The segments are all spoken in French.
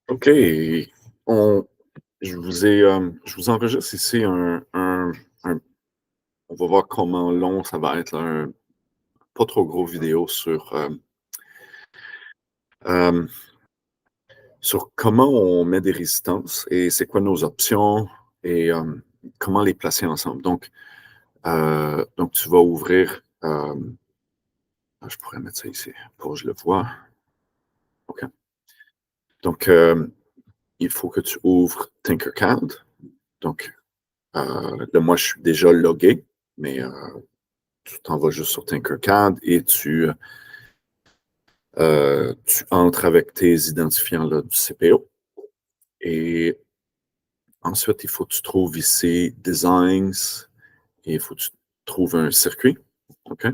OK. On, je vous enregistre ici on va voir comment long ça va être, là, un pas trop gros vidéo euh, sur comment on met des résistances et c'est quoi nos options et comment les placer ensemble. Donc tu vas ouvrir, je pourrais mettre ça ici pour que je le vois. OK. Donc, il faut que tu ouvres Tinkercad. Donc, là, moi, je suis déjà logué, mais tu t'en vas juste sur Tinkercad et tu entres avec tes identifiants là, du CPO. Et ensuite, il faut que tu trouves ici Designs et il faut que tu trouves un circuit. OK?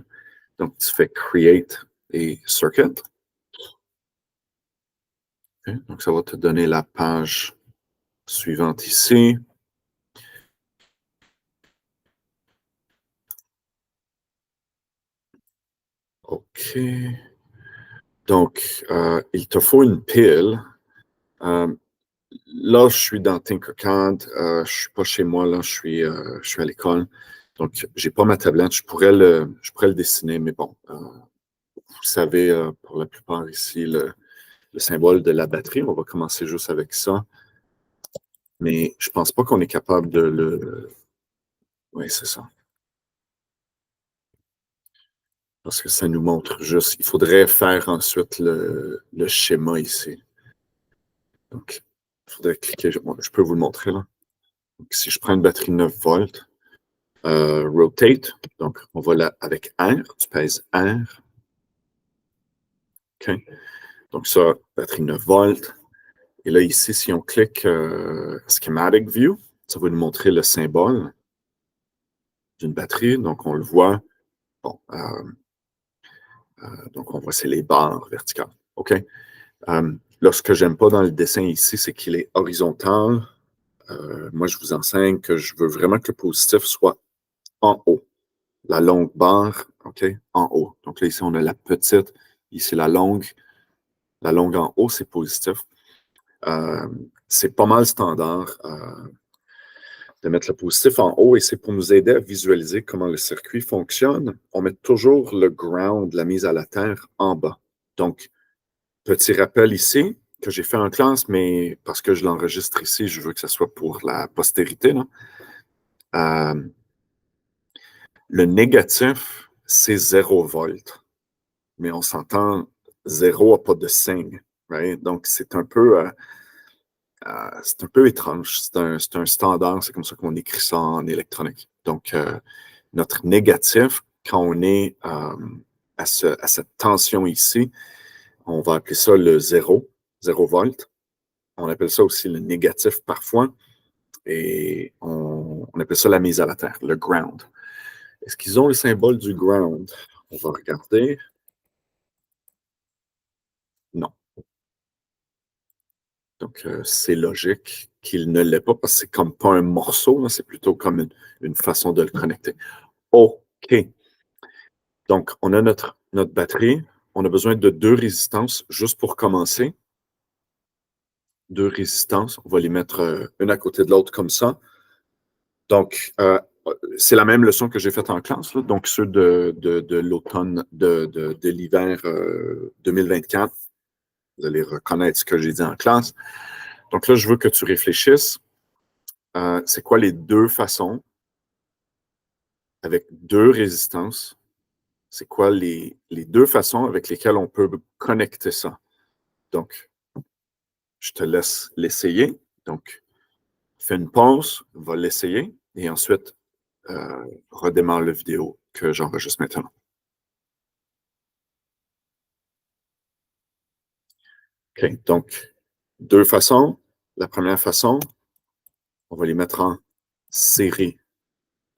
Donc, tu fais Create et Circuit. OK? Donc, ça va te donner la page suivante ici. OK. Donc, il te faut une pile. Euh, Là, je suis dans Tinkercad. Je ne suis pas chez moi, là. Je suis à l'école. Donc, j'ai pas ma tablette. Je pourrais le dessiner, mais bon. Vous savez, pour la plupart ici, le symbole de la batterie. On va commencer juste avec ça. Mais je pense pas qu'on est capable de le. Oui, c'est ça. Parce que ça nous montre juste. Il faudrait faire ensuite le schéma ici. Donc, il faudrait cliquer. Je peux vous le montrer là. Donc, si je prends une batterie 9 volts, rotate. Donc, on va là avec R. Tu pèses R. OK. Donc, ça, batterie 9 volts. Et là, ici, si on clique Schematic View, ça va nous montrer le symbole d'une batterie. Donc, on le voit. Bon, donc, on voit, c'est les barres verticales. OK. Là, ce que j'aime pas dans le dessin ici, c'est qu'il est horizontal. Moi, je vous enseigne que je veux vraiment que le positif soit en haut. La longue barre, OK, en haut. Donc là, ici, on a la petite. Ici, la longue. La longue en haut, c'est positif. Euh, c'est pas mal standard de mettre le positif en haut et c'est pour nous aider à visualiser comment le circuit fonctionne. On met toujours le ground, la mise à la terre, en bas. Donc, petit rappel ici que j'ai fait en classe, mais parce que je l'enregistre ici, je veux que ce soit pour la postérité. Là. Euh, le négatif, c'est 0 volt. Mais on s'entend, 0 n'a pas de signe. Right? Donc, c'est un peu étrange. C'est un standard, c'est comme ça qu'on écrit ça en électronique. Donc, notre négatif, quand on est à cette tension ici, on va appeler ça le 0 volt. On appelle ça aussi le négatif parfois. Et on appelle ça la mise à la terre, le ground. Est-ce qu'ils ont le symbole du ground? On va regarder. Non. Donc, c'est logique qu'il ne l'ait pas parce que c'est comme pas un morceau, c'est plutôt comme une façon de le connecter. OK. Donc, on a notre batterie. On a besoin de deux résistances juste pour commencer. Deux résistances. On va les mettre une à côté de l'autre comme ça. Donc, c'est la même leçon que j'ai faite en classe, là. Donc ceux de l'automne, de l'hiver 2024. Vous allez reconnaître ce que j'ai dit en classe. Donc là, je veux que tu réfléchisses. C'est quoi les deux façons avec deux résistances? C'est quoi les deux façons avec lesquelles on peut connecter ça? Donc, je te laisse l'essayer. Donc, fais une pause, va l'essayer et ensuite, redémarre la vidéo que j'enregistre maintenant. OK. Donc, deux façons. La première façon, on va les mettre en série.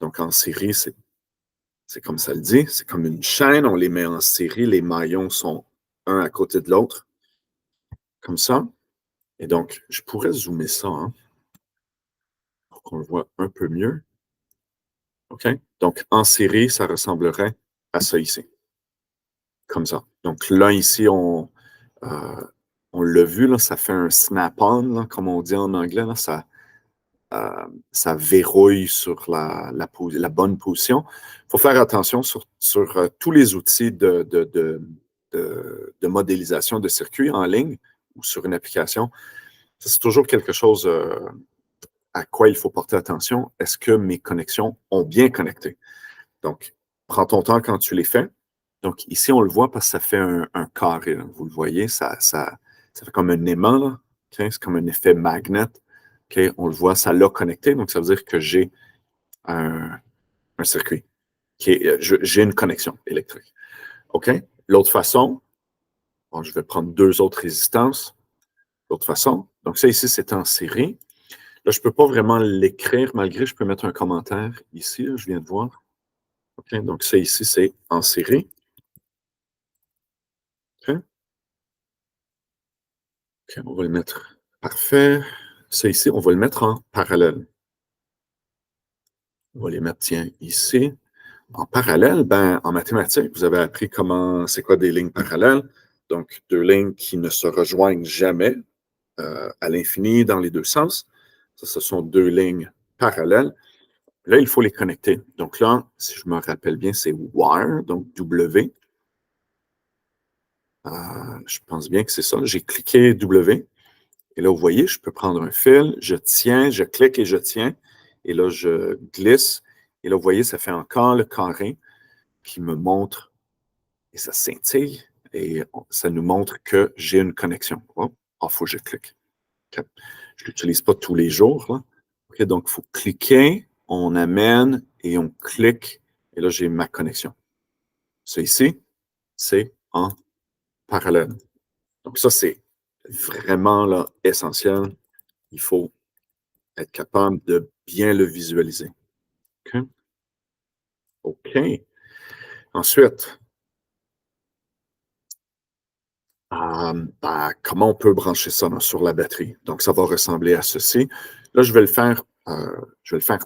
Donc, en série, c'est comme ça le dit, c'est comme une chaîne, on les met en série, les maillons sont un à côté de l'autre, comme ça. Et donc, je pourrais zoomer ça, hein, pour qu'on le voit un peu mieux. OK? Donc, en série, ça ressemblerait à ça ici, comme ça. Donc, là, ici, euh, on l'a vu, là, ça fait un snap-on, là, comme on dit en anglais. Là, ça verrouille sur la bonne position. Il faut faire attention sur tous les outils de modélisation de circuits en ligne ou sur une application. C'est toujours quelque chose à quoi il faut porter attention. Est-ce que mes connexions ont bien connecté? Donc, prends ton temps quand tu les fais. Donc, ici, on le voit parce que ça fait un carré. Là. Vous le voyez, ça fait comme un aimant. Là. Okay? C'est comme un effet magnet. Okay? On le voit, ça l'a connecté. Donc, ça veut dire que j'ai un, un circuit. J'ai une connexion électrique. OK? L'autre façon, bon, je vais prendre deux autres résistances. L'autre façon, donc ça ici, c'est en série. Là, je ne peux pas vraiment l'écrire, malgré je peux mettre un commentaire ici, là, je viens de voir. OK? Donc ça ici, c'est en série. OK? OK, on va le mettre. Parfait. Ça ici, on va le mettre en parallèle. On va les mettre, tiens, ici. En parallèle, ben, en mathématiques, vous avez appris comment, c'est quoi des lignes parallèles. Donc, deux lignes qui ne se rejoignent jamais à l'infini dans les deux sens. Ça, ce sont deux lignes parallèles. Là, il faut les connecter. Donc là, si je me rappelle bien, c'est wire, donc W. Je pense bien que c'est ça. J'ai cliqué W. Et là, vous voyez, je peux prendre un fil, je tiens, je clique et je tiens. Et là, je glisse. Et là, vous voyez, ça fait encore le carré qui me montre, et ça scintille, et ça nous montre que j'ai une connexion. Oh, il faut que je clique. Okay. Je ne l'utilise pas tous les jours. Là. Okay, donc, il faut cliquer, on amène et on clique. Et là, j'ai ma connexion. Ça ici, c'est en parallèle. Donc, ça, c'est vraiment là, essentiel. Il faut être capable de bien le visualiser. OK? OK. Ensuite, comment on peut brancher ça sur la batterie? Donc, ça va ressembler à ceci. Là, je vais le faire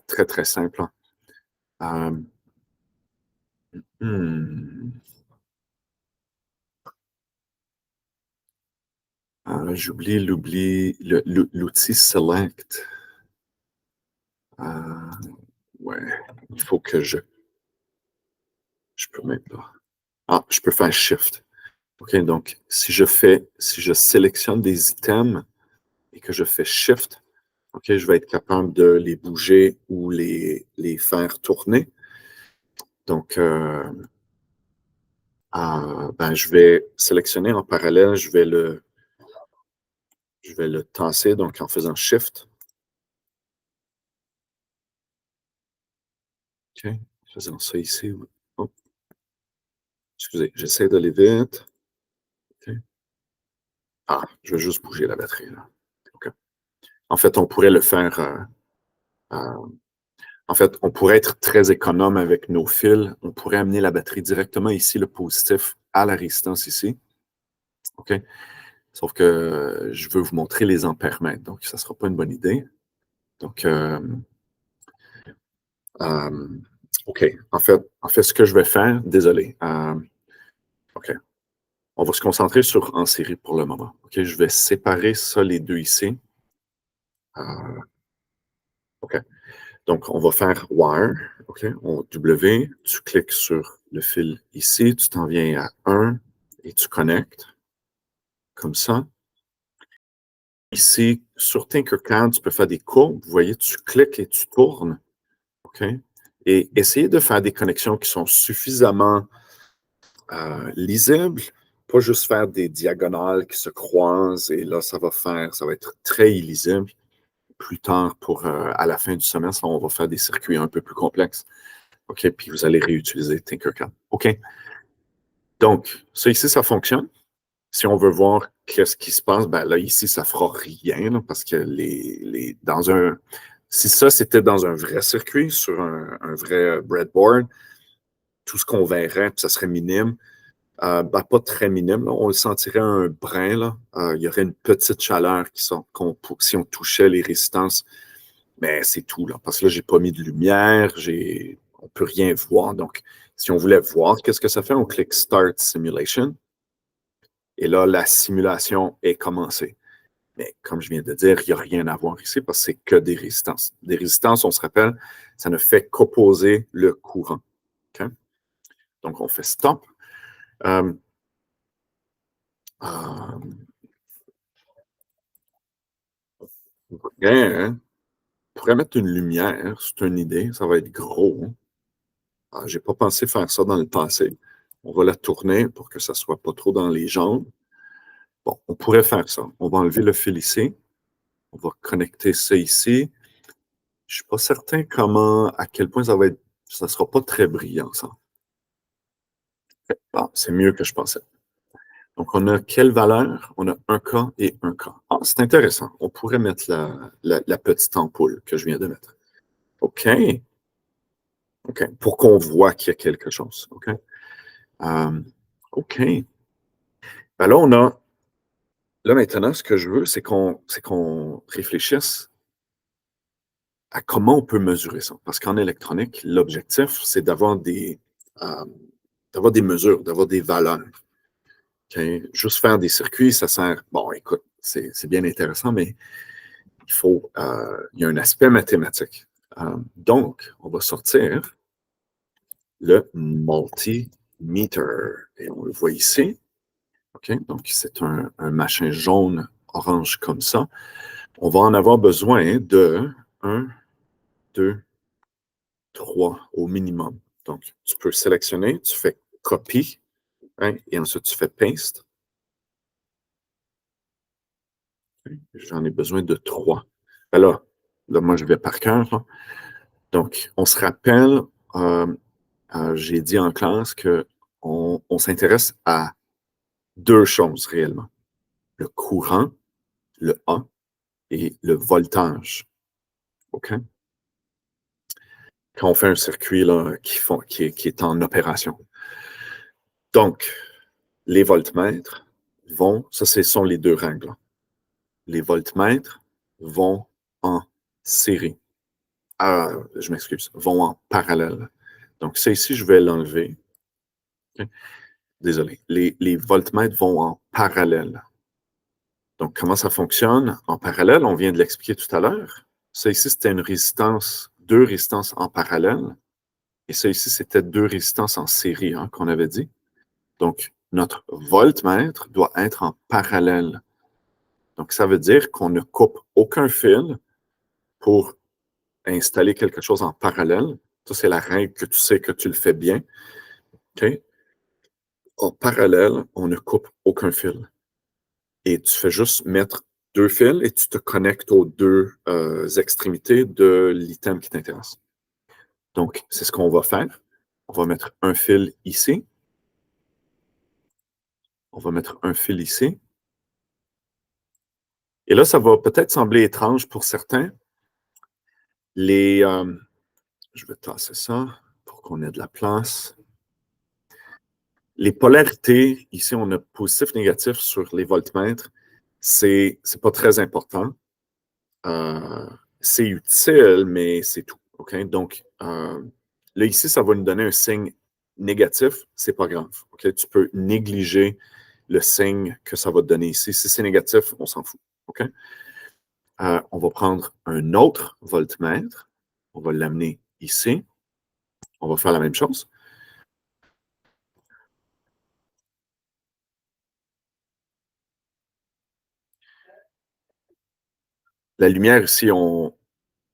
très, très simple. Euh, hmm. J'oublie l'outil Select. Ouais, il faut que je peux mettre là. Je peux faire Shift. OK, donc si je sélectionne des items et que je fais Shift, OK, je vais être capable de les bouger ou les faire tourner. Donc, ben, je vais sélectionner en parallèle, je vais le tasser, donc en faisant Shift. OK, faisant ça ici. Oh, excusez, j'essaie d'aller vite. OK. Je vais juste bouger la batterie. Là. OK. En fait, on pourrait le faire. En fait, on pourrait être très économe avec nos fils. On pourrait amener la batterie directement ici, le positif, à la résistance ici. OK? Sauf que je veux vous montrer les ampères-mètres, donc ça ne sera pas une bonne idée. Donc, OK. En fait, ce que je vais faire, désolé. OK. On va se concentrer sur en série pour le moment. OK? Je vais séparer ça, les deux ici. OK. Donc, on va faire wire. OK? W, tu cliques sur le fil ici, tu t'en viens à 1 et tu connectes. Comme ça. Ici, sur Tinkercad, tu peux faire des courbes. Vous voyez, tu cliques et tu tournes. OK? Et essayer de faire des connexions qui sont suffisamment lisibles, pas juste faire des diagonales qui se croisent et là, ça va être très illisible. Plus tard, à la fin du semestre, on va faire des circuits un peu plus complexes. OK? Puis vous allez réutiliser Tinkercad. OK? Donc, ça ici, ça fonctionne. Si on veut voir qu'est-ce qui se passe, ben là, ici, ça ne fera rien là, parce que si ça, c'était dans un vrai circuit, sur un vrai breadboard, tout ce qu'on verrait, ça serait minime. Ben, pas très minime, là. On le sentirait un brin. Là. Il y aurait une petite chaleur si on touchait les résistances. Mais c'est tout, là, parce que là, je n'ai pas mis de lumière, on ne peut rien voir. Donc, si on voulait voir qu'est-ce que ça fait, on clique Start Simulation. Et là, la simulation est commencée. Mais comme je viens de dire, il n'y a rien à voir ici parce que c'est que des résistances. Des résistances, on se rappelle, ça ne fait qu'opposer le courant. Okay? Donc, on fait stop. Euh, euh, hein? On pourrait mettre une lumière, c'est une idée, ça va être gros. Hein? Je n'ai pas pensé faire ça dans le passé. On va la tourner pour que ça ne soit pas trop dans les jambes. Bon, on pourrait faire ça. On va enlever le fil ici. On va connecter ça ici. Je ne suis pas certain à quel point ça va être, ça ne sera pas très brillant, ça. Bon, c'est mieux que je pensais. Donc, on a quelle valeur? On a un K et un K. Ah, c'est intéressant. On pourrait mettre la petite ampoule que je viens de mettre. OK. OK. Pour qu'on voit qu'il y a quelque chose. OK. OK. Ben là, là, maintenant, ce que je veux, c'est qu'on réfléchisse à comment on peut mesurer ça. Parce qu'en électronique, l'objectif, c'est euh, d'avoir des mesures, d'avoir des valeurs. Okay? Juste faire des circuits, ça sert. Bon, écoute, c'est bien intéressant, mais il y a un aspect mathématique. Donc, on va sortir le multimeter. Et on le voit ici. Okay? Donc, c'est un machin jaune, orange comme ça. On va en avoir besoin de 1, 2, 3 au minimum. Donc, tu peux sélectionner, tu fais copie, hein, et ensuite tu fais paste. J'en ai besoin de 3. Ben là, moi, je vais par cœur. Là. Donc, on se rappelle, euh, j'ai dit en classe qu'on s'intéresse à deux choses réellement. Le courant, le A, et le voltage. OK? Quand on fait un circuit là, qui est en opération. Donc, les voltmètres ça, ce sont les deux règles. Les voltmètres vont en série. Je m'excuse, vont en parallèle. Donc, ça ici, je vais l'enlever. Okay? Désolé. Les voltmètres vont en parallèle. Donc, comment ça fonctionne? En parallèle, on vient de l'expliquer tout à l'heure. Ça ici, c'était deux résistances en parallèle. Et ça ici, c'était deux résistances en série, hein, qu'on avait dit. Donc, notre voltmètre doit être en parallèle. Donc, ça veut dire qu'on ne coupe aucun fil pour installer quelque chose en parallèle. Ça, c'est la règle que tu sais que tu le fais bien. Okay? En parallèle, on ne coupe aucun fil. Et tu fais juste mettre deux fils et tu te connectes aux deux extrémités de l'item qui t'intéresse. Donc, c'est ce qu'on va faire. On va mettre un fil ici. On va mettre un fil ici. Et là, ça va peut-être sembler étrange pour certains. Je vais tasser ça pour qu'on ait de la place. Les polarités, ici, on a positif, négatif sur les voltmètres. C'est pas très important. C'est utile, mais c'est tout. Okay? Donc, là, ici, ça va nous donner un signe négatif. C'est pas grave. Okay? Tu peux négliger le signe que ça va te donner ici. Si c'est négatif, on s'en fout. Okay? On va prendre un autre voltmètre. On va l'amener ici. On va faire la même chose. La lumière ici, on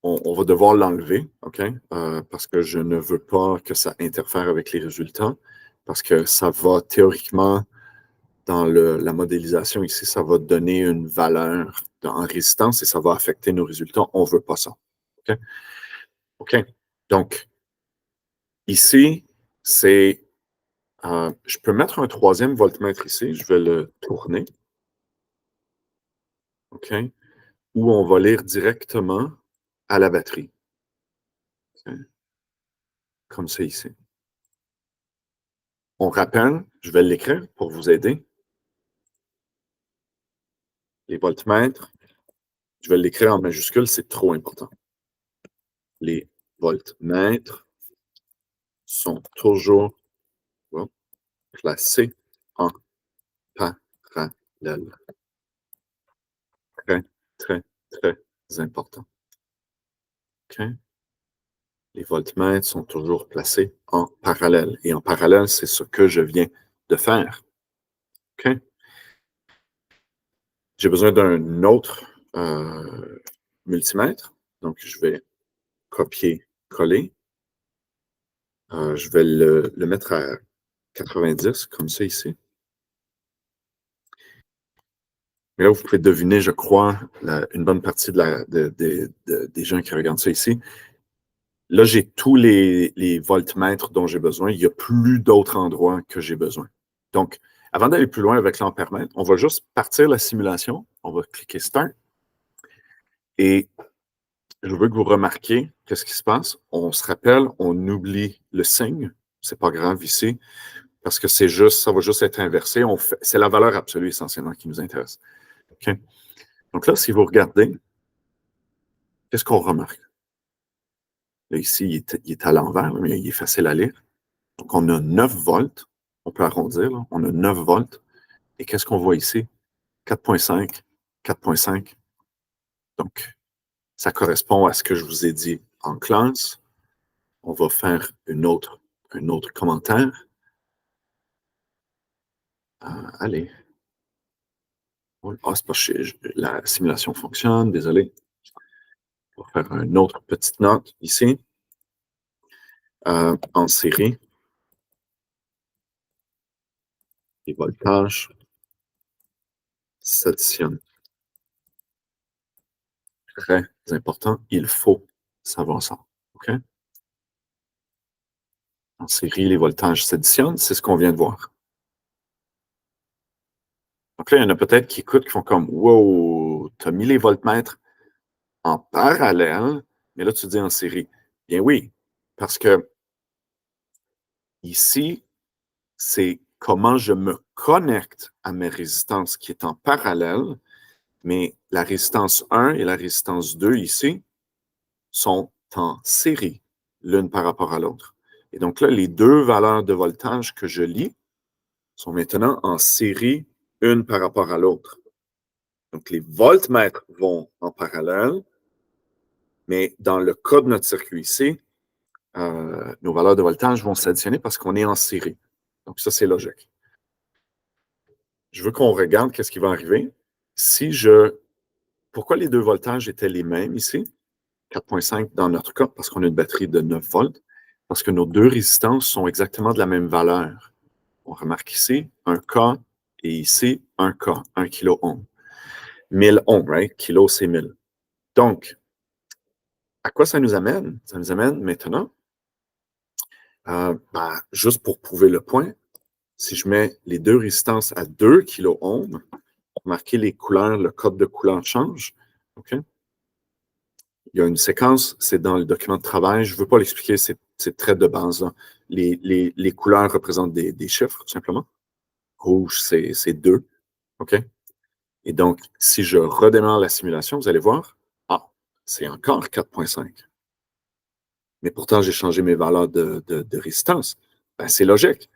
va devoir l'enlever, OK? Parce que je ne veux pas que ça interfère avec les résultats, parce que ça va théoriquement, dans la modélisation ici, ça va donner une valeur en résistance et ça va affecter nos résultats. On ne veut pas ça. OK? OK. Donc, ici, je peux mettre un troisième voltmètre ici. Je vais le tourner. OK? Où on va lire directement à la batterie. Okay? Comme ça ici. On rappelle, je vais l'écrire pour vous aider. Les voltmètres, je vais l'écrire en majuscule, c'est trop important. Les voltmètres sont toujours placés en parallèle. Très, très, très important. OK? Les voltmètres sont toujours placés en parallèle. Et en parallèle, c'est ce que je viens de faire. OK? J'ai besoin d'un autre multimètre. Donc, je vais copier-coller. Je vais le mettre à 90, comme ça ici. Mais là, vous pouvez deviner, je crois, une bonne partie des gens qui regardent ça ici. Là, j'ai tous les voltmètres dont j'ai besoin. Il n'y a plus d'autres endroits que j'ai besoin. Donc, avant d'aller plus loin avec l'ampèremètre, on va juste partir la simulation. On va cliquer Start. Et je veux que vous remarquiez qu'est-ce qui se passe. On se rappelle, on oublie le signe. C'est pas grave ici, parce que ça va juste être inversé. C'est la valeur absolue essentiellement qui nous intéresse. OK? Donc là, si vous regardez, qu'est-ce qu'on remarque? Là, ici, il est à l'envers, mais il est facile à lire. Donc, on a 9 volts. On peut arrondir, là. On a 9 volts. Et qu'est-ce qu'on voit ici? 4,5, 4,5. Donc, ça correspond à ce que je vous ai dit en classe. On va faire un autre commentaire. Allez. Ah, c'est pas la simulation fonctionne, désolé. On va faire une autre petite note ici. En série, les voltages s'additionnent. Très important, il faut savoir ça. OK? En série, les voltages s'additionnent, c'est ce qu'on vient de voir. Donc là, il y en a peut-être qui écoutent, qui font comme wow, tu as mis les voltmètres en parallèle, mais là, tu dis en série. Bien oui, parce que ici, c'est comment je me connecte à mes résistances qui est en parallèle, mais la résistance 1 et la résistance 2 ici sont en série, l'une par rapport à l'autre. Et donc là, les deux valeurs de voltage que je lis sont maintenant en série, une par rapport à l'autre. Donc les voltmètres vont en parallèle, mais dans le cas de notre circuit ici, nos valeurs de voltage vont s'additionner parce qu'on est en série. Donc ça, c'est logique. Je veux qu'on regarde qu'est-ce qui va arriver. Pourquoi les deux voltages étaient les mêmes ici? 4,5 dans notre cas, parce qu'on a une batterie de 9 volts, parce que nos deux résistances sont exactement de la même valeur. On remarque ici un K et ici un K, 1 kilo-ohm. 1000 ohms, right? Kilo, c'est 1000. Donc, à quoi ça nous amène? Ça nous amène maintenant, juste pour prouver le point, si je mets les deux résistances à 2 kilo-ohms, remarquez les couleurs, le code de couleur change. OK? Il y a une séquence, c'est dans le document de travail. Je ne veux pas l'expliquer, c'est très de base. Là. Les couleurs représentent des chiffres, tout simplement. Rouge, c'est 2. OK? Et donc, si je redémarre la simulation, vous allez voir, c'est encore 4,5. Mais pourtant, j'ai changé mes valeurs de résistance. Ben, c'est logique.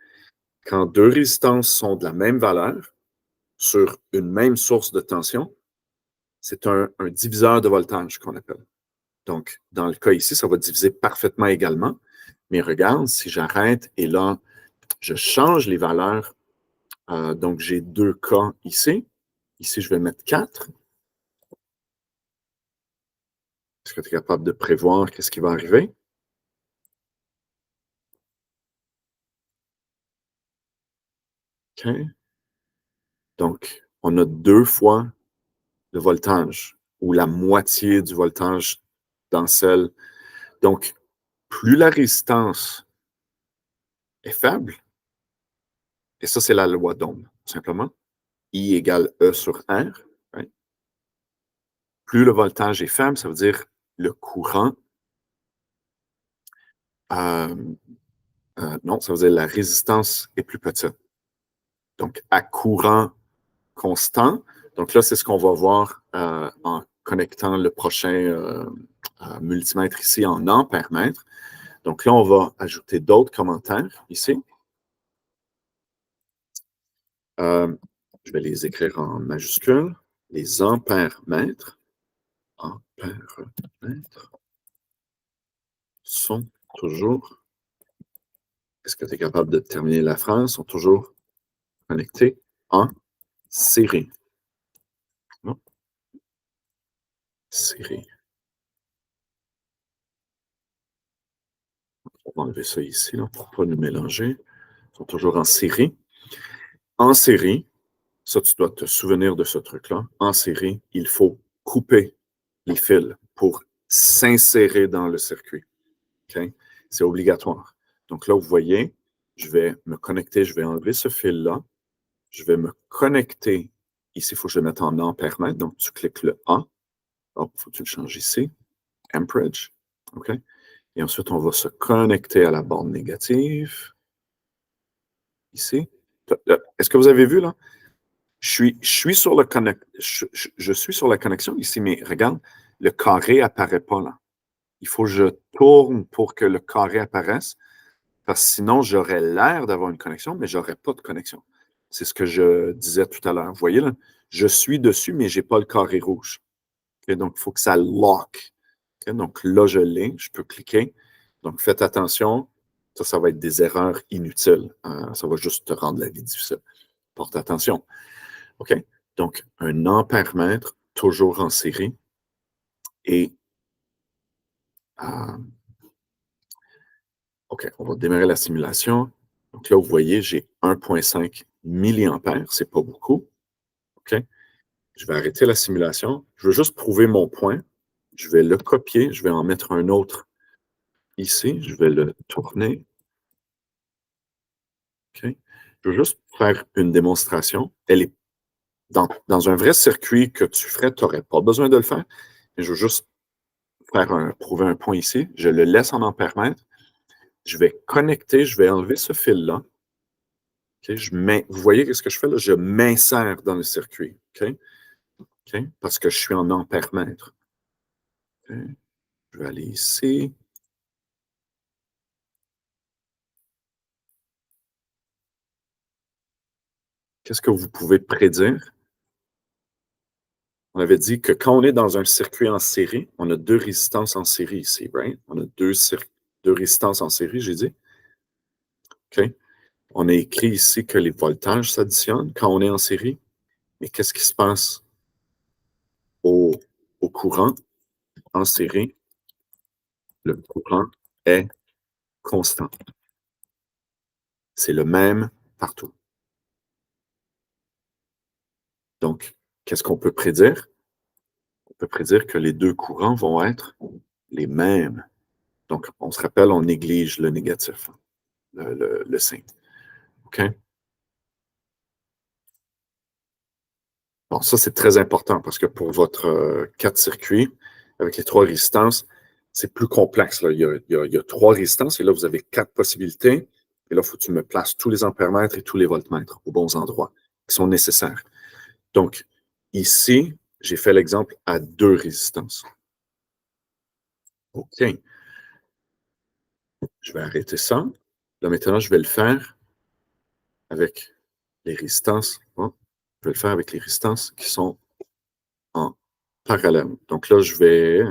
Quand deux résistances sont de la même valeur sur une même source de tension, c'est un diviseur de voltage qu'on appelle. Donc, dans le cas ici, ça va diviser parfaitement également. Mais regarde, si j'arrête et là, je change les valeurs, donc j'ai 2 cas ici. Ici, je vais mettre 4. Est-ce que tu es capable de prévoir qu'est-ce qui va arriver? OK. Donc, on a 2 fois le voltage ou la moitié du voltage dans celle. Donc, plus la résistance est faible, et ça, c'est la loi d'Ohm, tout simplement, I égale E sur R, right? Plus le voltage est faible, ça veut dire le courant, non, ça veut dire la résistance est plus petite. Donc, à courant constant, donc là, c'est ce qu'on va voir en connectant le prochain multimètre ici en ampère-mètre. Donc là, on va ajouter d'autres commentaires ici. Je vais les écrire en majuscules. Les ampères-mètres, ampères-mètres sont toujours, est-ce que tu es capable de terminer la phrase, sont toujours connectés en série. Non? Série. On va enlever ça ici là, pour ne pas nous mélanger. Ils sont toujours en série. En série, ça, tu dois te souvenir de ce truc-là. En série, il faut couper les fils pour s'insérer dans le circuit. Okay? C'est obligatoire. Donc là, vous voyez, je vais me connecter, je vais enlever ce fil-là. Je vais me connecter. Ici, il faut que je le mette en ampère-mètre. Donc, tu cliques le A. Il faut que tu le changes ici. Amperage. OK? Et ensuite, on va se connecter à la borne négative. Ici. Est-ce que vous avez vu là? Je suis sur je suis sur la connexion ici, mais regarde, le carré apparaît pas là. Il faut que je tourne pour que le carré apparaisse, parce que sinon, j'aurais l'air d'avoir une connexion, mais j'aurais pas de connexion. C'est ce que je disais tout à l'heure. Vous voyez là? Je suis dessus, mais j'ai pas le carré rouge. Okay? Donc, il faut que ça lock. Okay? Donc là, je l'ai. Je peux cliquer. Donc, faites attention. Ça va être des erreurs inutiles. Ça va juste te rendre la vie difficile. Porte attention. OK? Donc, un ampère-mètre, toujours en série. Et, euh, OK, on va démarrer la simulation. Donc là, vous voyez, j'ai 1,5 milliampères. C'est pas beaucoup. OK? Je vais arrêter la simulation. Je veux juste prouver mon point. Je vais le copier. Je vais en mettre un autre ici. Je vais le tourner. OK? Je veux juste faire une démonstration. Elle est dans un vrai circuit que tu ferais, tu n'aurais pas besoin de le faire. Mais je veux juste prouver un point ici. Je le laisse en ampère-mètre. Je vais connecter, je vais enlever ce fil-là. Okay? Vous voyez ce que je fais là? Je m'insère dans le circuit. Okay? Okay? Parce que je suis en ampère-mètre. Okay? Je vais aller ici. Qu'est-ce que vous pouvez prédire? On avait dit que quand on est dans un circuit en série, on a deux résistances en série ici, right? On a deux résistances en série, j'ai dit. OK? On a écrit ici que les voltages s'additionnent quand on est en série. Mais qu'est-ce qui se passe au, au courant en série? Le courant est constant. C'est le même partout. Donc, qu'est-ce qu'on peut prédire? On peut prédire que les deux courants vont être les mêmes. Donc, on se rappelle, on néglige le négatif, le signe. OK? Bon, ça, c'est très important parce que pour votre 4 circuits, avec les 3 résistances, c'est plus complexe. Là. Il y a 3 résistances et là, vous avez 4 possibilités. Et là, il faut que tu me places tous les ampères-mètres et tous les voltmètres aux bons endroits qui sont nécessaires. Donc, ici, j'ai fait l'exemple à 2 résistances. OK. Je vais arrêter ça. Là, maintenant, je vais le faire avec les résistances. Oh, je vais le faire avec les résistances qui sont en parallèle. Donc là, je vais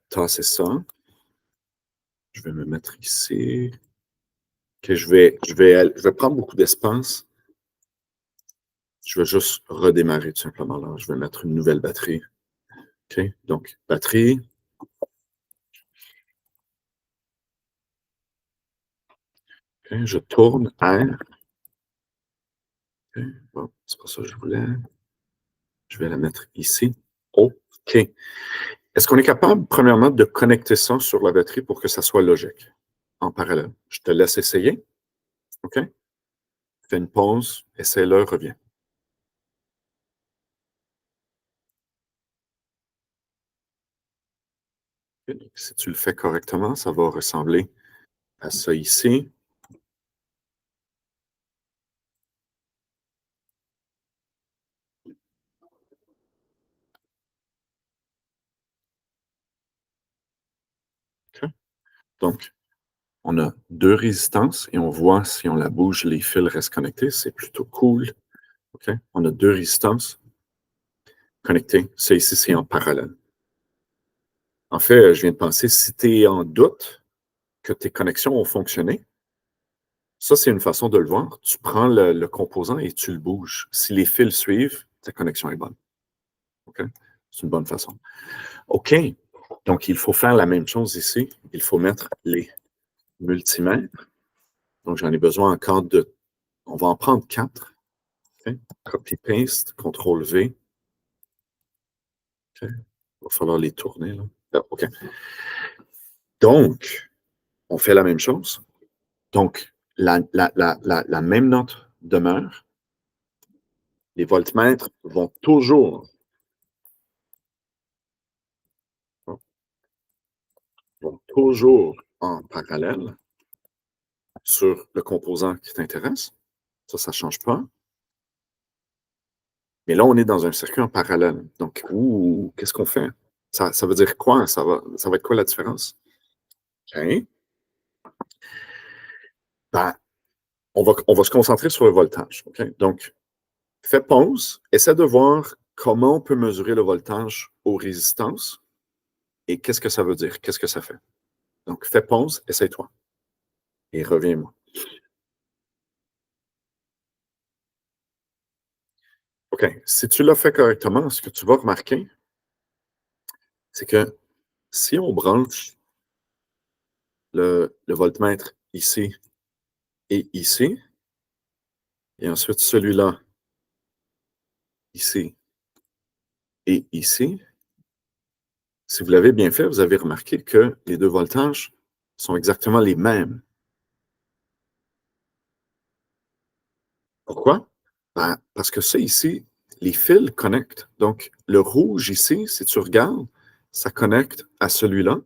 tasser ça. Je vais me mettre ici. Que je vais prendre beaucoup d'espace. Je vais juste redémarrer tout simplement là. Je vais mettre une nouvelle batterie. OK? Donc, batterie. Okay, je tourne R. Okay, bon, c'est pas ça que je voulais. Je vais la mettre ici. OK. Est-ce qu'on est capable, premièrement, de connecter ça sur la batterie pour que ça soit logique en parallèle? Je te laisse essayer. OK? Fais une pause, essaie-le, reviens. Okay. Donc, si tu le fais correctement, ça va ressembler à ça ici. Okay. Donc, On a deux résistances et on voit si on la bouge, les fils restent connectés. C'est plutôt cool. OK? On a deux résistances connectées. Ça ici, c'est en parallèle. En fait, je viens de penser, si tu es en doute que tes connexions ont fonctionné, ça, c'est une façon de le voir. Tu prends le composant et tu le bouges. Si les fils suivent, ta connexion est bonne. OK? C'est une bonne façon. OK. Donc, il faut faire la même chose ici. Il faut mettre les multimètres. Donc, j'en ai besoin encore de... On va en prendre 4. OK? Copy-paste, CTRL-V. OK? Il va falloir les tourner. Là. Ah, OK. Donc, on fait la même chose. Donc, la même note demeure. Les voltmètres vont toujours en parallèle sur le composant qui t'intéresse. Ça ne change pas. Mais là, on est dans un circuit en parallèle. Donc, qu'est-ce qu'on fait? Ça veut dire quoi? Ça va être quoi la différence? OK. Ben, on va se concentrer sur le voltage. OK? Donc, fais pause. Essaie de voir comment on peut mesurer le voltage aux résistances et qu'est-ce que ça veut dire? Qu'est-ce que ça fait? Donc, fais pause, essaie-toi et reviens-moi. OK. Si tu l'as fait correctement, ce que tu vas remarquer, c'est que si on branche le voltmètre ici et ici, et ensuite celui-là ici et ici, si vous l'avez bien fait, vous avez remarqué que les deux voltages sont exactement les mêmes. Pourquoi? Ben, parce que ça ici, les fils connectent. Donc, le rouge ici, si tu regardes, ça connecte à celui-là,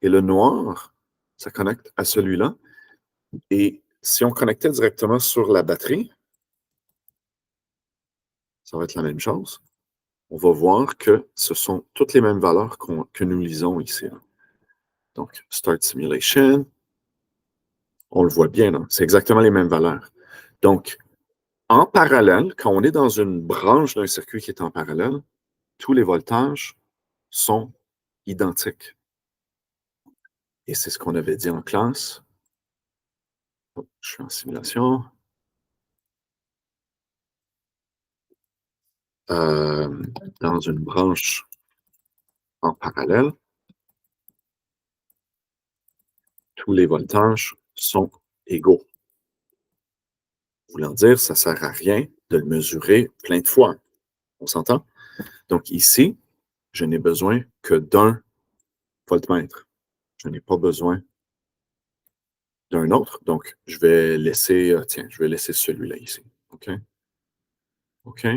et le noir, ça connecte à celui-là. Et si on connectait directement sur la batterie, ça va être la même chose. On va voir que ce sont toutes les mêmes valeurs que nous lisons ici. Là. Donc, Start Simulation, on le voit bien, c'est exactement les mêmes valeurs. Donc, en parallèle, quand on est dans une branche d'un circuit qui est en parallèle, tous les voltages sont identiques. Et c'est ce qu'on avait dit en classe. Oh, je suis en simulation. Dans une branche en parallèle, tous les voltages sont égaux. Voulant dire, ça ne sert à rien de le mesurer plein de fois. On s'entend? Donc ici, je n'ai besoin que d'un voltmètre. Je n'ai pas besoin d'un autre. Donc, je vais laisser, je vais laisser celui-là ici. OK? OK?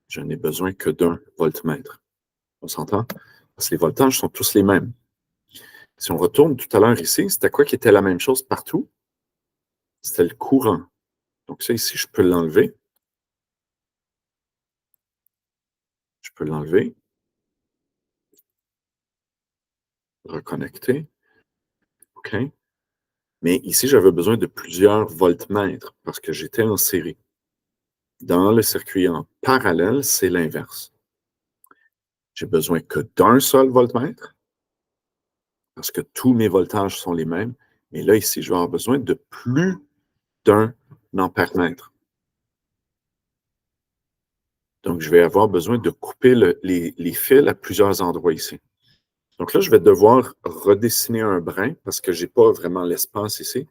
Je n'ai besoin que d'un voltmètre. On s'entend? Parce que les voltages sont tous les mêmes. Si on retourne tout à l'heure ici, c'était quoi qui était la même chose partout? C'était le courant. Donc ça ici, je peux l'enlever. Je peux l'enlever. Reconnecter. OK? Mais ici, j'avais besoin de plusieurs voltmètres parce que j'étais en série. Dans le circuit en parallèle, c'est l'inverse. J'ai besoin que d'un seul voltmètre parce que tous mes voltages sont les mêmes. Mais là, ici, je vais avoir besoin de plus d'un ampère-mètre. Donc, je vais avoir besoin de couper les fils à plusieurs endroits ici. Donc là, je vais devoir redessiner un brin parce que je n'ai pas vraiment l'espace ici.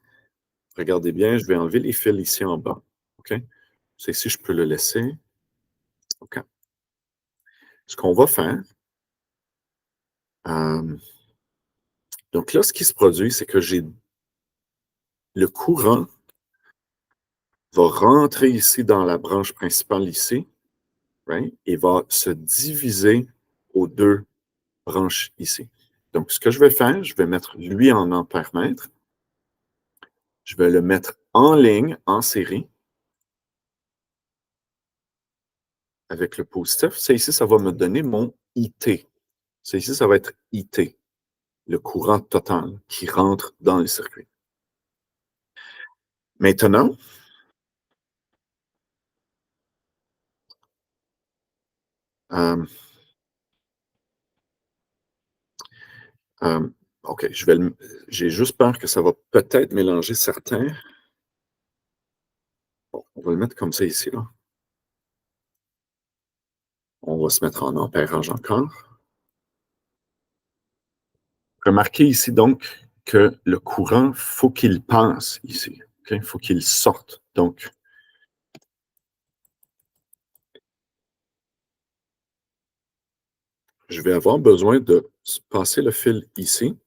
Regardez bien, je vais enlever les fils ici en bas. OK? C'est ici, je peux le laisser. OK. Ce qu'on va faire, donc là, ce qui se produit, c'est que j'ai le courant va rentrer ici dans la branche principale ici, right? Et va se diviser aux deux branches ici. Donc, ce que je vais faire, je vais mettre lui en ampère-mètre. Je vais le mettre en ligne, en série, avec le positif. Ça ici, ça va me donner mon IT. Ça ici, ça va être IT, le courant total qui rentre dans le circuit. Maintenant, euh, euh, OK, j'ai juste peur que ça va peut-être mélanger certains. Bon, on va le mettre comme ça ici, là. On va se mettre en ampérage encore. Remarquez ici donc que le courant, il faut qu'il passe ici. Il faut qu'il sorte. Donc, je vais avoir besoin de passer le fil ici,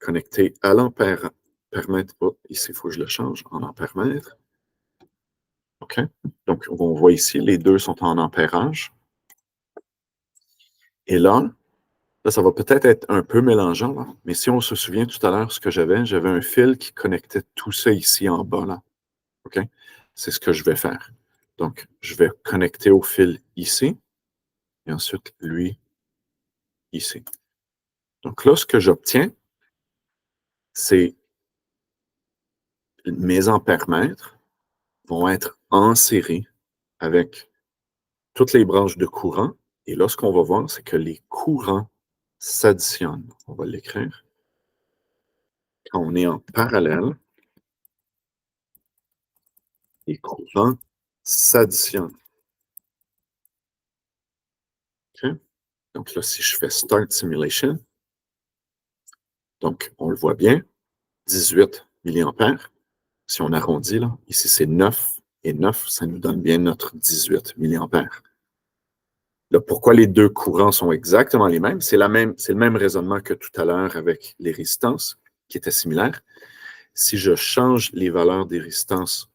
connecté à l'ampèremètre. Oh, ici, il faut que je le change en ampèremètre. OK? Donc, on voit ici, les deux sont en ampérage. Et là, ça va peut-être être un peu mélangeant, là, mais si on se souvient tout à l'heure, ce que j'avais un fil qui connectait tout ça ici en bas, là. OK? C'est ce que je vais faire. Donc, je vais connecter au fil ici, et ensuite, lui, ici. Donc là, ce que j'obtiens, c'est mes ampèremètres vont être en série avec toutes les branches de courant. Et là, ce qu'on va voir, c'est que les courants s'additionnent. On va l'écrire. Quand on est en parallèle, les courants s'additionnent. OK? Donc là, si je fais Start Simulation, donc on le voit bien, 18 milliampères. Si on arrondit, là, ici c'est 9, et 9, ça nous donne bien notre 18 milliampères. Là, pourquoi les deux courants sont exactement les mêmes? C'est le même raisonnement que tout à l'heure avec les résistances, qui étaient similaires. Si je change les valeurs des résistances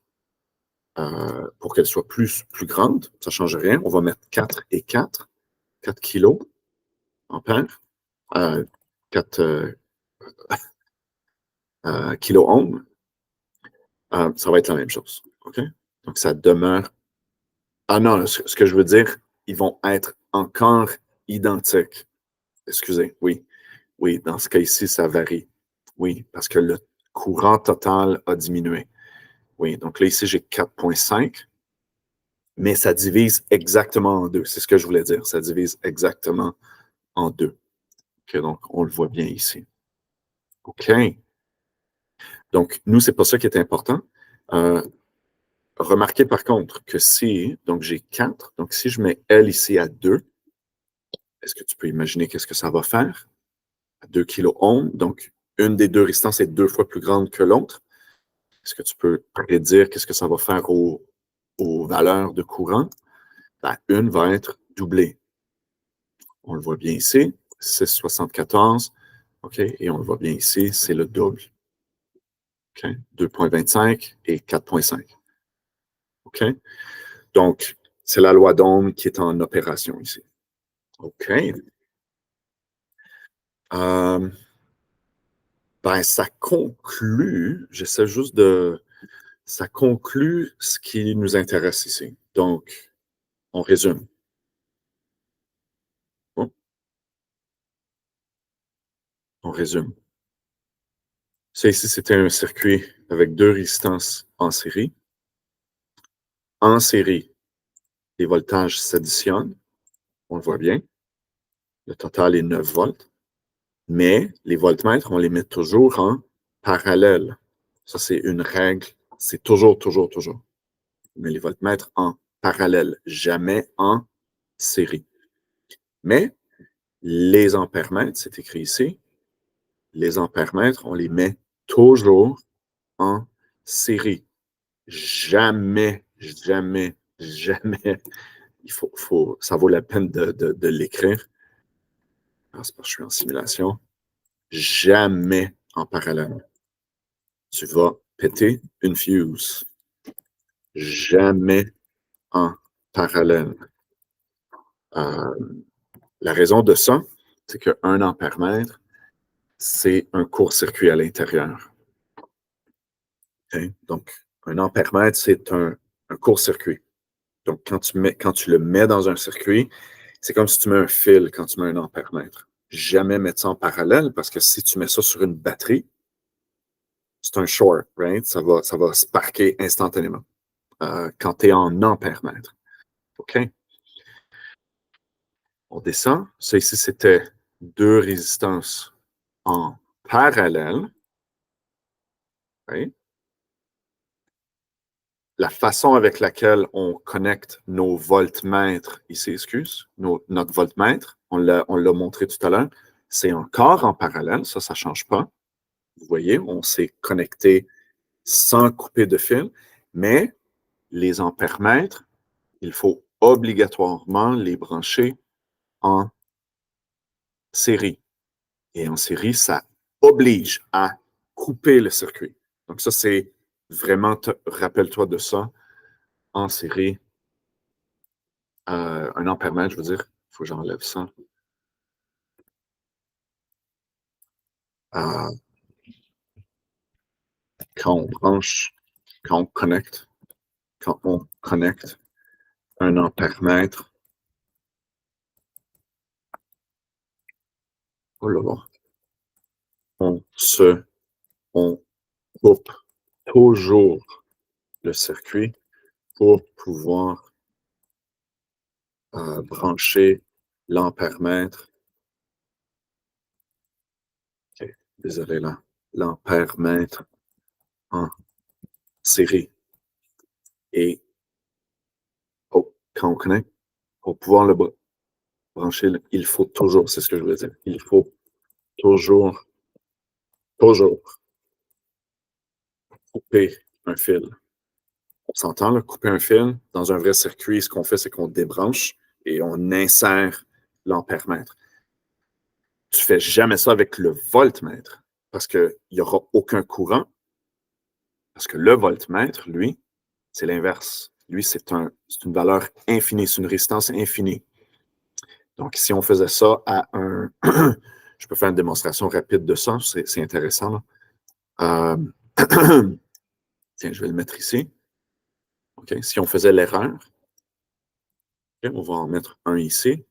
pour qu'elles soient plus grandes, ça ne change rien. On va mettre 4 et 4, 4 kilos ampères, 4 kilo ohms. Ça va être la même chose. OK? Donc, ça demeure. Ah non, ce que je veux dire, ils vont être encore identiques. Excusez, oui. Oui, dans ce cas ici, ça varie. Oui, parce que le courant total a diminué. Oui, donc là, ici, j'ai 4,5, mais ça divise exactement en deux. C'est ce que je voulais dire. Ça divise exactement en deux. OK, donc, on le voit bien ici. OK. Donc, nous, c'est pas ça qui est important. Remarquez par contre que si, donc j'ai 4, donc si je mets L ici à 2, est-ce que tu peux imaginer qu'est-ce que ça va faire? 2 kilo-ohms, donc une des deux résistances est 2 fois plus grande que l'autre. Est-ce que tu peux prédire qu'est-ce que ça va faire aux valeurs de courant? Ben, une va être doublée. On le voit bien ici, 6,74. OK, et on le voit bien ici, c'est le double. OK, 2,25 et 4,5. OK, donc c'est la loi d'Ohm qui est en opération ici. OK. Ben, ça conclut, j'essaie juste de. Ça conclut ce qui nous intéresse ici. Donc, on résume. Bon, on résume. Ça ici, c'était un circuit avec deux résistances en série. En série, les voltages s'additionnent. On le voit bien. Le total est 9 volts. Mais les voltmètres, on les met toujours en parallèle. Ça, c'est une règle. C'est toujours, toujours, toujours. Mais les voltmètres en parallèle, jamais en série. Mais les ampèremètres, c'est écrit ici, les ampèremètres, on les met toujours en série. Jamais, jamais, jamais. Ça vaut la peine de l'écrire. C'est parce que je suis en simulation. Jamais en parallèle. Tu vas péter une fuse. Jamais en parallèle. La raison de ça, c'est qu'un ampèremètre, c'est un court-circuit à l'intérieur. Okay? Donc, un ampèremètre, c'est un court-circuit. Donc, quand tu le mets dans un circuit, c'est comme si tu mets un fil quand tu mets un ampèremètre. Jamais mettre ça en parallèle parce que si tu mets ça sur une batterie, c'est un short, right? Ça va sparker instantanément quand tu es en ampères-mètres. OK? On descend. Ça ici, c'était deux résistances en parallèle. Okay? La façon avec laquelle on connecte nos voltmètres, ici, notre voltmètre, on l'a montré tout à l'heure, c'est encore en parallèle, ça ne change pas. Vous voyez, on s'est connecté sans couper de fil, mais les ampères-mètres, il faut obligatoirement les brancher en série. Et en série, ça oblige à couper le circuit. Donc ça, c'est vraiment, rappelle-toi de ça, en série, un ampère-mètre, je veux dire, il faut que j'enlève ça. Euh, quand on branche, quand on connecte un ampère-mètre, oh là là, on coupe toujours le circuit pour pouvoir brancher l'ampère-mètre. Okay, désolé là. L'ampère-mètre en série. Et quand on connecte, pour pouvoir le brancher, il faut toujours, c'est ce que je voulais dire, il faut toujours couper un fil. On s'entend, là, couper un fil. Dans un vrai circuit, ce qu'on fait, c'est qu'on débranche et on insère l'ampère-mètre. Tu ne fais jamais ça avec le voltmètre parce qu'il n'y aura aucun courant. Parce que le voltmètre, lui, c'est l'inverse. Lui, c'est une valeur infinie, c'est une résistance infinie. Donc, si on faisait ça à un... je peux faire une démonstration rapide de ça, c'est intéressant. Tiens, je vais le mettre ici. Okay. Si on faisait l'erreur, okay, on va en mettre un ici.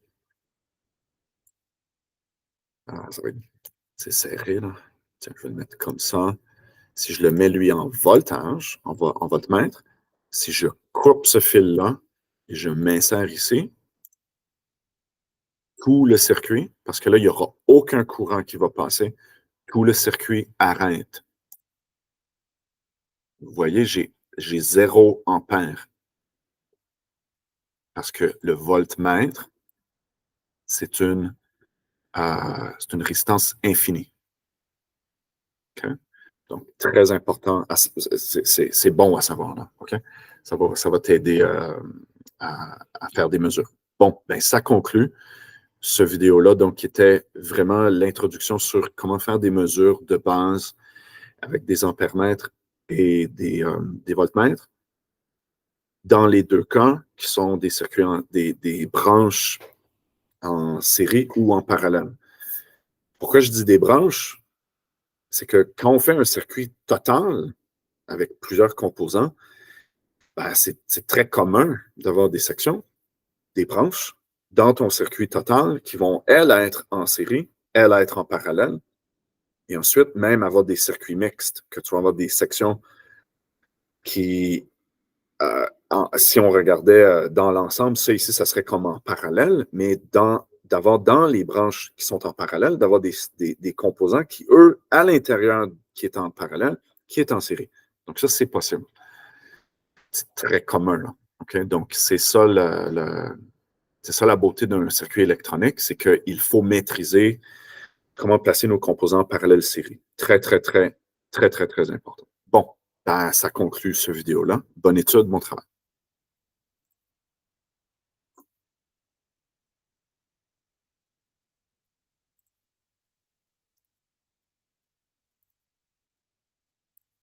C'est serré, là. Tiens, je vais le mettre comme ça. Si je le mets, lui, en voltage, en voltmètre, si je coupe ce fil-là et je m'insère ici, tout le circuit, parce que là, il n'y aura aucun courant qui va passer, tout le circuit arrête. Vous voyez, j'ai 0 ampère. Parce que le voltmètre, c'est une résistance infinie. Okay? Donc, très important, c'est bon à savoir. Là, okay? Ça va t'aider à faire des mesures. Bon, ben, ça conclut ce vidéo-là, donc qui était vraiment l'introduction sur comment faire des mesures de base avec des ampères-mètres et des voltmètres. Dans les deux cas, qui sont des circuits, des branches en série ou en parallèle. Pourquoi je dis des branches? C'est que quand on fait un circuit total avec plusieurs composants, ben c'est très commun d'avoir des sections, des branches dans ton circuit total qui vont, elles, être en série, elles, être en parallèle, et ensuite même avoir des circuits mixtes, que tu vas avoir des sections qui, si on regardait dans l'ensemble, ça ici, ça serait comme en parallèle, mais d'avoir dans les branches qui sont en parallèle, d'avoir des composants qui, eux, à l'intérieur, qui est en parallèle, qui est en série. Donc ça, c'est possible. C'est très commun, là. Okay? Donc, c'est ça la beauté d'un circuit électronique, c'est qu'il faut maîtriser comment placer nos composants en parallèle série. Très, très, très, très, très, très important. Bon, ben, ça conclut ce vidéo-là. Bonne étude, bon travail.